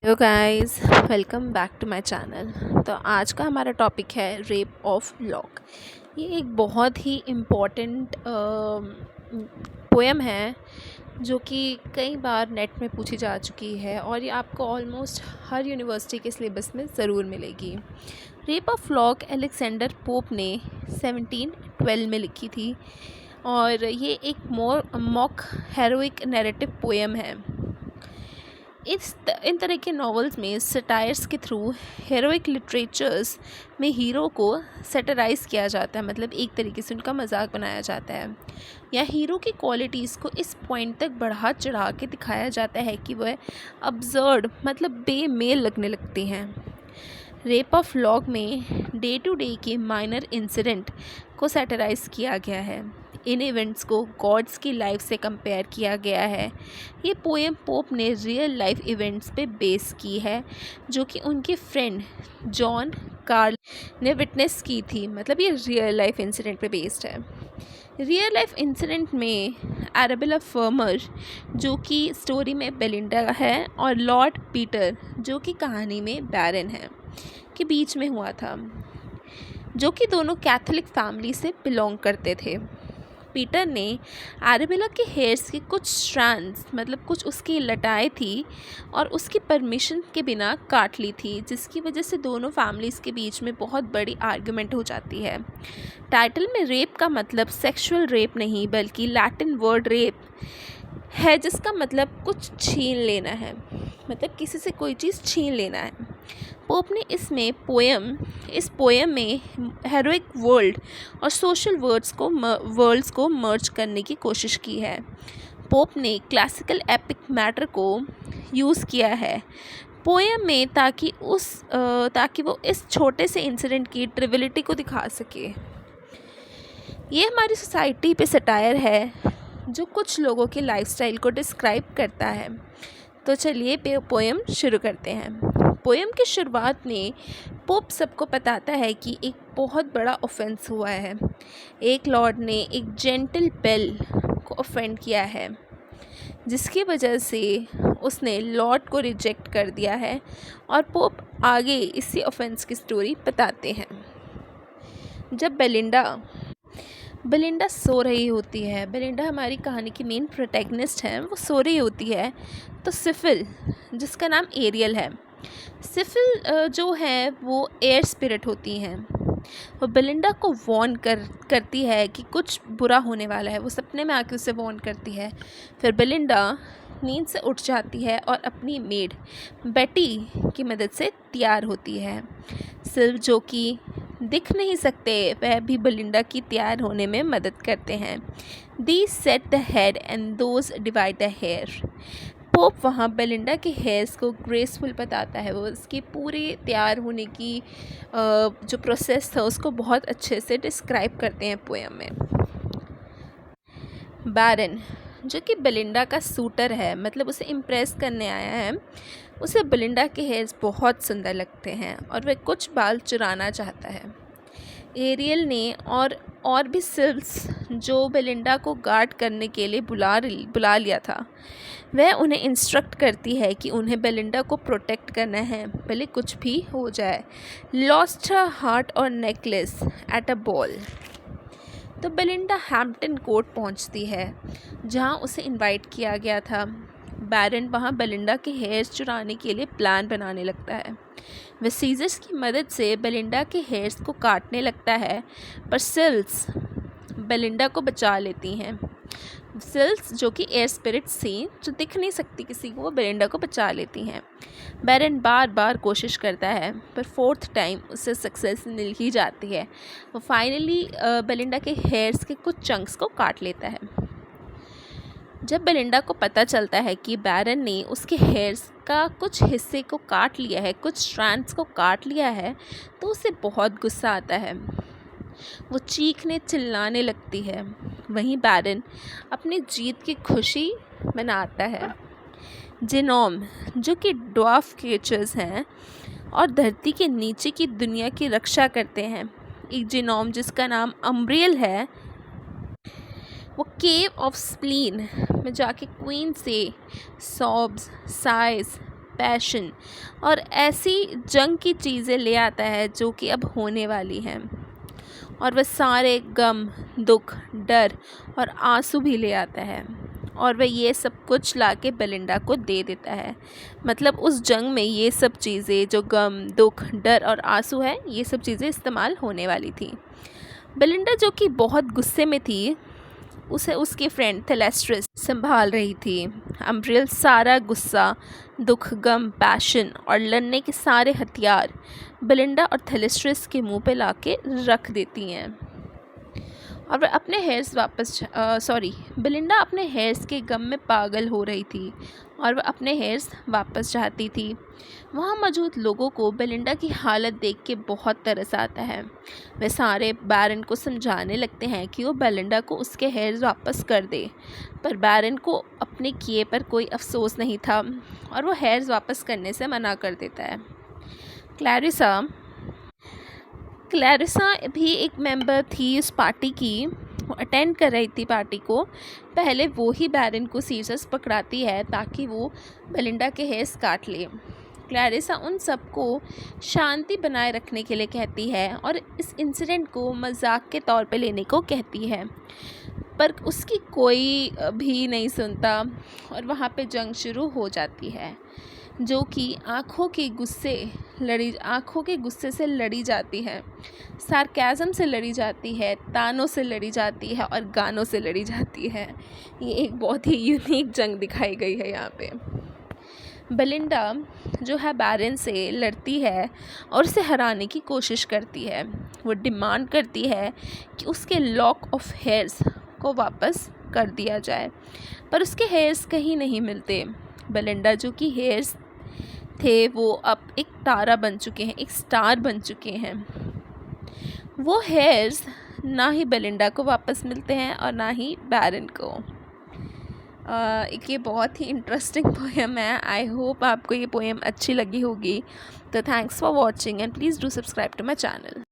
Hello guys, welcome back to my channel. तो आज का हमारा टॉपिक है रेप ऑफ लॉक। ये एक बहुत ही इम्पॉर्टेंट पोएम है जो कि कई बार नेट में पूछी जा चुकी है और ये आपको ऑलमोस्ट हर यूनिवर्सिटी के सिलेबस में ज़रूर मिलेगी। Rape of lock Alexander pope ने 1712 में लिखी थी और ये एक मॉक हेरोइक नैरेटिव पोएम है। इन तरह के नॉवेल्स में सटायर्स के थ्रू हेरोइक लिटरेचर्स में हीरो को सैटराइज किया जाता है, मतलब एक तरीके से उनका मजाक बनाया जाता है या हीरो की क्वालिटीज़ को इस पॉइंट तक बढ़ा चढ़ा के दिखाया जाता है कि वह अब्सर्ड मतलब बेमेल लगने लगती हैं। रेप ऑफ लॉक में डे टू डे के माइनर इंसिडेंट को सैटराइज किया गया है। इन इवेंट्स को गॉड्स की लाइफ से कंपेयर किया गया है। ये पोएम पोप ने रियल लाइफ इवेंट्स पे बेस की है जो कि उनके फ्रेंड जॉन कार्ल ने विटनेस की थी, मतलब ये रियल लाइफ इंसिडेंट पे बेस्ड है। रियल लाइफ इंसिडेंट में एराबेला फर्मर जो कि स्टोरी में बेलिंडा है और लॉर्ड पीटर जो कि कहानी में बैरन है के बीच में हुआ था, जो कि दोनों कैथोलिक फैमिली से बिलोंग करते थे। पीटर ने एराबेला के हेयर्स की कुछ स्ट्रैंड्स मतलब कुछ उसकी लटाएं थी और उसकी परमिशन के बिना काट ली थी, जिसकी वजह से दोनों फैमिलीज़ के बीच में बहुत बड़ी आर्गुमेंट हो जाती है। टाइटल में रेप का मतलब सेक्सुअल रेप नहीं बल्कि लैटिन वर्ड रेप है जिसका मतलब कुछ छीन लेना है, मतलब किसी से कोई चीज़ छीन लेना है। पोप ने इस पोएम में हेरोइक वर्ल्ड और सोशल वर्ल्ड्स को मर्ज करने की कोशिश की है। पोप ने क्लासिकल एपिक मैटर को यूज़ किया है पोएम में ताकि वो इस छोटे से इंसिडेंट की ट्रिविलिटी को दिखा सके। ये हमारी सोसाइटी पे सटायर है जो कुछ लोगों के लाइफस्टाइल को डिस्क्राइब करता है। तो चलिए पोएम शुरू करते हैं। पोएम की शुरुआत में पोप सबको बताता है कि एक बहुत बड़ा ऑफेंस हुआ है। एक लॉर्ड ने एक जेंटल बेल को ऑफेंड किया है जिसकी वजह से उसने लॉर्ड को रिजेक्ट कर दिया है और पोप आगे इसी ऑफेंस की स्टोरी बताते हैं। जब बेलिंडा सो रही होती है, बेलिंडा हमारी कहानी की मेन प्रोटैगनिस्ट है, वो सो रही होती है तो सिफिल जिसका नाम एरियल है, सिफिल जो है वो एयर स्पिरिट होती हैं, वो बेलिंडा को वॉर्न करती है कि कुछ बुरा होने वाला है। वो सपने में आके उसे वॉर्न करती है। फिर बेलिंडा नींद से उठ जाती है और अपनी मेड बेटी की मदद से तैयार होती है। सिर्फ जो कि दिख नहीं सकते वह भी बेलिंडा की तैयार होने में मदद करते हैं। These set the head and those divide the hair. Pope वहाँ बेलिंडा के हेयर्स को ग्रेसफुल बताता है। वो उसकी पूरे तैयार होने की जो प्रोसेस था उसको बहुत अच्छे से डिस्क्राइब करते हैं पोएम में। बैरन जो कि बेलिंडा का सूटर है, मतलब उसे इम्प्रेस करने आया है, उसे बेलिंडा के हेयर्स बहुत सुंदर लगते हैं और वह कुछ बाल चुराना चाहता है। एरियल ने और भी सिल्स जो बेलिंडा को गार्ड करने के लिए बुला लिया था, वह उन्हें इंस्ट्रक्ट करती है कि उन्हें बेलिंडा को प्रोटेक्ट करना है भले कुछ भी हो जाए। लॉस्ट हर हार्ट और नेकलेस एट अ बॉल। तो बेलिंडा हैम्पटन कोर्ट पहुंचती है जहां उसे इनवाइट किया गया था। बैरन वहां बेलिंडा के हेयर्स चुराने के लिए प्लान बनाने लगता है। वह सीजर्स की मदद से बेलिंडा के हेयर्स को काटने लगता है, पर सिल्स बेलिंडा को बचा लेती हैं। सिल्स जो कि एयर स्पिरिट्स थी जो दिख नहीं सकती किसी को, वो बेलिंडा को बचा लेती हैं। बैरन बार बार कोशिश करता है पर फोर्थ टाइम उसे सक्सेस मिल ही जाती है। वो फाइनली बेलिंडा के हेयर्स के कुछ चंक्स को काट लेता है। जब बेलिंडा को पता चलता है कि बैरन ने उसके हेयर्स का कुछ हिस्से को काट लिया है, कुछ स्ट्रैंड्स को काट लिया है, तो उसे बहुत गुस्सा आता है। वो चीखने चिल्लाने लगती है। वहीं बैरन अपनी जीत की खुशी मनाता है। जिनोम जो कि ड्वार्फ क्रिएचर्स हैं और धरती के नीचे की दुनिया की रक्षा करते हैं। एक जिनोम जिसका नाम अम्ब्रियल है, वो केव ऑफ स्प्लीन में जाके क्वीन से सॉब्स, साइज पैशन और ऐसी जंग की चीज़ें ले आता है जो कि अब होने वाली हैं, और वह सारे गम, दुख, डर और आंसू भी ले आता है, और वह ये सब कुछ लाके बेलिंडा को दे देता है। मतलब उस जंग में ये सब चीज़ें, जो गम, दुख, डर और आंसू है, ये सब चीज़ें इस्तेमाल होने वाली थी। बेलिंडा जो कि बहुत गुस्से में थी, उसे उसकी फ्रेंड थेलेस्ट्रिस संभाल रही थी। अम्ब्रियल सारा गुस्सा, दुख, गम, पैशन और लड़ने के सारे हथियार बेलिंडा और थेलेस्ट्रिस के मुंह पे लाके रख देती हैं, और वह अपने हेयर्स बेलिंडा अपने हेयर्स के गम में पागल हो रही थी, और वह अपने हेयर्स वापस चाहती थी। वहाँ मौजूद लोगों को बेलिंडा की हालत देख के बहुत तरस आता है। वे सारे बैरन को समझाने लगते हैं कि वो बेलिंडा को उसके हेयर्स वापस कर दे, पर बैरन को अपने किए पर कोई अफसोस नहीं था, और वो हेयर्स वापस करने से मना कर देता है। क्लैरिसा भी एक मेंबर थी उस पार्टी की, वो अटेंड कर रही थी पार्टी को। पहले वो ही बैरन को सीजर्स पकड़ाती है ताकि वो बेलिंडा के हेयर्स काट ले। क्लैरिसा उन सबको शांति बनाए रखने के लिए कहती है और इस इंसिडेंट को मजाक के तौर पे लेने को कहती है, पर उसकी कोई भी नहीं सुनता, और वहाँ पे जंग शुरू हो जाती है, जो कि आँखों के गुस्से से लड़ी जाती है, सार्केज़म से लड़ी जाती है, तानों से लड़ी जाती है और गानों से लड़ी जाती है। ये एक बहुत ही यूनिक जंग दिखाई गई है यहाँ पे। बेलिंडा जो है बैरन से लड़ती है और उसे हराने की कोशिश करती है। वो डिमांड करती है कि उसके लॉक ऑफ हेयर्स को वापस कर दिया जाए, पर उसके हेयर्स कहीं नहीं मिलते। बेलिंडा जो कि हेयर्स थे वो अब एक तारा बन चुके हैं, एक स्टार बन चुके हैं। वो हेयर्स ना ही बेलिंडा को वापस मिलते हैं और ना ही बैरन को। ये बहुत ही इंटरेस्टिंग पोएम है। आई होप आपको ये पोएम अच्छी लगी होगी। तो thanks for watching and please do subscribe to my channel.